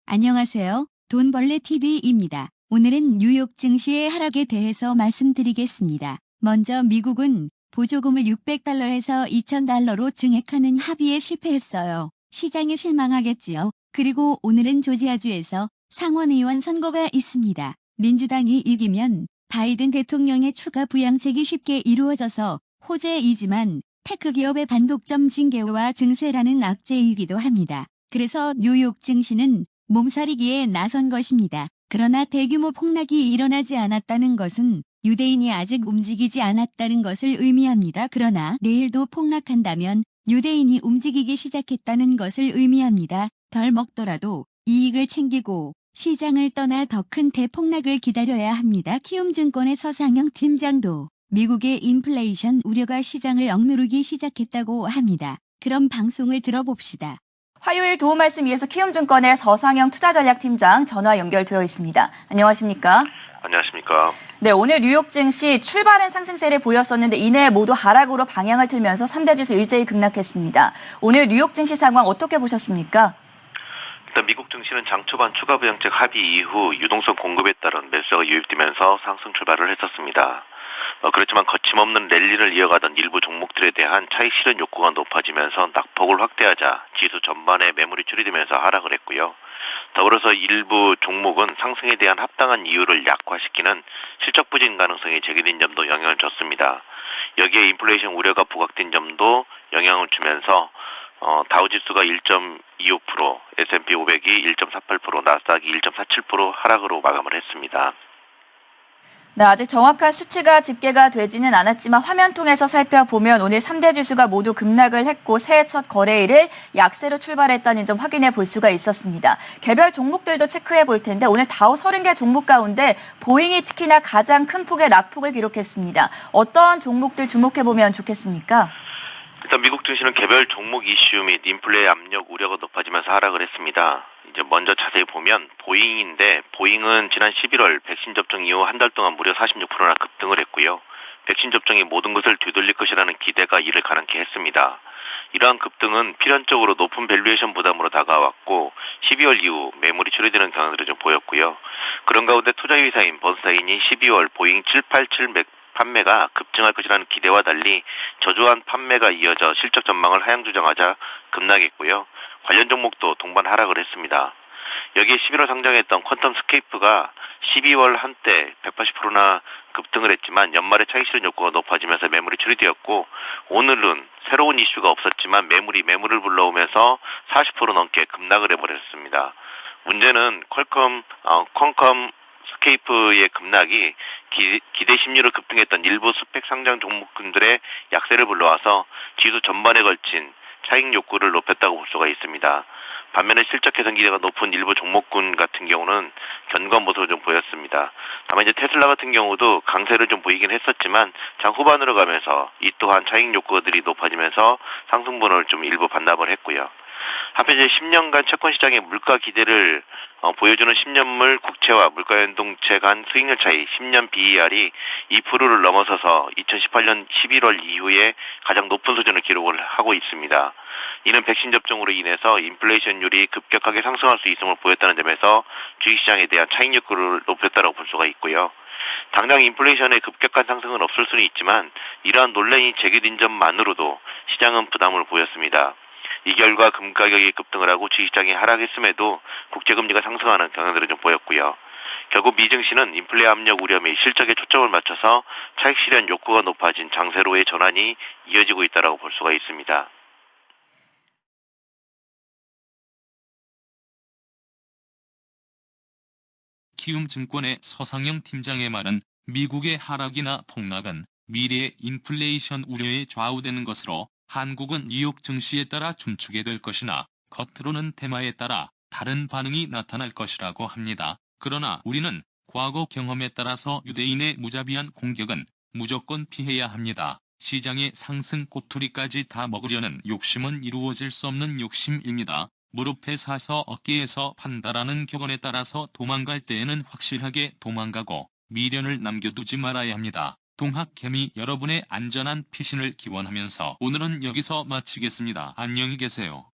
안녕하세요. 돈벌레TV입니다. 오늘은 뉴욕 증시의 하락에 대해서 말씀드리겠습니다. 먼저 미국은 보조금을 $600에서 $2,000로 증액하는 합의에 실패했어요. 시장이 실망하겠지요. 그리고 오늘은 조지아주에서 상원의원 선거가 있습니다. 민주당이 이기면 바이든 대통령의 추가 부양책이 쉽게 이루어져서 호재이지만 테크 기업의 반독점 징계와 증세라는 악재이기도 합니다. 그래서 뉴욕 증시는 몸살이기에 나선 것입니다. 그러나 대규모 폭락이 일어나지 않았다는 것은 유대인이 아직 움직이지 않았다는 것을 의미합니다. 그러나 내일도 폭락한다면 유대인이 움직이기 시작했다는 것을 의미합니다. 덜 먹더라도 이익을 챙기고 시장을 떠나 더 큰 대폭락을 기다려야 합니다. 키움증권의 서상영 팀장도 미국의 인플레이션 우려가 시장을 억누르기 시작했다고 합니다. 그럼 방송을 들어봅시다. 화요일 도움 말씀 위해서 키움증권의 서상영 투자전략팀장 전화 연결되어 있습니다. 안녕하십니까? 안녕하십니까? 네, 오늘 뉴욕 증시 출발은 상승세를 보였었는데 이내 모두 하락으로 방향을 틀면서 3대 지수 일제히 급락했습니다. 오늘 뉴욕 증시 상황 어떻게 보셨습니까? 일단 미국 증시는 장 초반 추가 부양책 합의 이후 유동성 공급에 따른 매수가 유입되면서 상승 출발을 했었습니다. 그렇지만 거침없는 랠리를 이어가던 일부 종목들에 대한 차익 실현 욕구가 높아지면서 낙폭을 확대하자 지수 전반에 매물이 줄이되면서 하락을 했고요. 더불어서 일부 종목은 상승에 대한 합당한 이유를 약화시키는 실적 부진 가능성이 제기된 점도 영향을 줬습니다. 여기에 인플레이션 우려가 부각된 점도 영향을 주면서 다우지수가 1.25%, S&P 500이 1.48%, 나스닥이 1.47% 하락으로 마감을 했습니다. 네, 아직 정확한 수치가 집계가 되지는 않았지만 화면 통해서 살펴보면 오늘 3대 지수가 모두 급락을 했고 새해 첫 거래일을 약세로 출발했다는 점 확인해 볼 수가 있었습니다. 개별 종목들도 체크해 볼 텐데 오늘 다우 30개 종목 가운데 보잉이 특히나 가장 큰 폭의 낙폭을 기록했습니다. 어떤 종목들 주목해 보면 좋겠습니까? 일단 미국 증시는 개별 종목 이슈 및 인플레 압력 우려가 높아지면서 하락을 했습니다. 이제 먼저 자세히 보면 보잉인데 보잉은 지난 11월 백신 접종 이후 한 달 동안 무려 46%나 급등을 했고요. 백신 접종이 모든 것을 뒤돌릴 것이라는 기대가 이를 가능케 했습니다. 이러한 급등은 필연적으로 높은 밸류에이션 부담으로 다가왔고 12월 이후 매물이 출회되는 경향들을 좀 보였고요. 그런 가운데 투자회사인 번스타인이 12월 보잉 787 판매가 급증할 것이라는 기대와 달리 저조한 판매가 이어져 실적 전망을 하향 조정하자 급락했고요. 관련 종목도 동반 하락을 했습니다. 여기에 11월 상장했던 퀀텀 스케이프가 12월 한때 180%나 급등을 했지만 연말에 차익 실현 욕구가 높아지면서 매물이 처리되었고 오늘은 새로운 이슈가 없었지만 매물을 불러오면서 40% 넘게 급락을 해버렸습니다. 문제는 퀄컴 스케이프의 급락이 기대 심리로 급등했던 일부 스펙 상장 종목군들의 약세를 불러와서 지수 전반에 걸친 차익 욕구를 높였다고 볼 수가 있습니다. 반면에 실적 개선 기대가 높은 일부 종목군 같은 경우는 견고한 모습을 좀 보였습니다. 다만 이제 테슬라 같은 경우도 강세를 좀 보이긴 했었지만 장 후반으로 가면서 이 또한 차익 욕구들이 높아지면서 상승분을 좀 일부 반납을 했고요. 한편 이제 10년간 채권 시장의 물가 기대를 보여주는 10년물 국채와 물가 연동채 간 수익률 차이 10년 BER이 2%를 넘어서서 2018년 11월 이후에 가장 높은 수준을 기록을 하고 있습니다. 이는 백신 접종으로 인해서 인플레이션율이 급격하게 상승할 수 있음을 보였다는 점에서 주식시장에 대한 차익 욕구를 높였다고 볼 수가 있고요. 당장 인플레이션의 급격한 상승은 없을 수는 있지만 이러한 논란이 제기된 점만으로도 시장은 부담을 보였습니다. 이 결과 금 가격이 급등을 하고 주식시장이 하락했음에도 국제금리가 상승하는 경향들을 좀 보였고요. 결국 미 증시는 인플레 압력 우려 및 실적에 초점을 맞춰서 차익 실현 욕구가 높아진 장세로의 전환이 이어지고 있다고 볼 수가 있습니다. 키움증권의 서상영 팀장의 말은 미국의 하락이나 폭락은 미래의 인플레이션 우려에 좌우되는 것으로 한국은 뉴욕 증시에 따라 춤추게 될 것이나 겉으로는 테마에 따라 다른 반응이 나타날 것이라고 합니다. 그러나 우리는 과거 경험에 따라서 유대인의 무자비한 공격은 무조건 피해야 합니다. 시장의 상승 꼬투리까지 다 먹으려는 욕심은 이루어질 수 없는 욕심입니다. 무릎에 사서 어깨에서 판다라는 격언에 따라서 도망갈 때에는 확실하게 도망가고 미련을 남겨두지 말아야 합니다. 동학개미 여러분의 안전한 피신을 기원하면서 오늘은 여기서 마치겠습니다. 안녕히 계세요.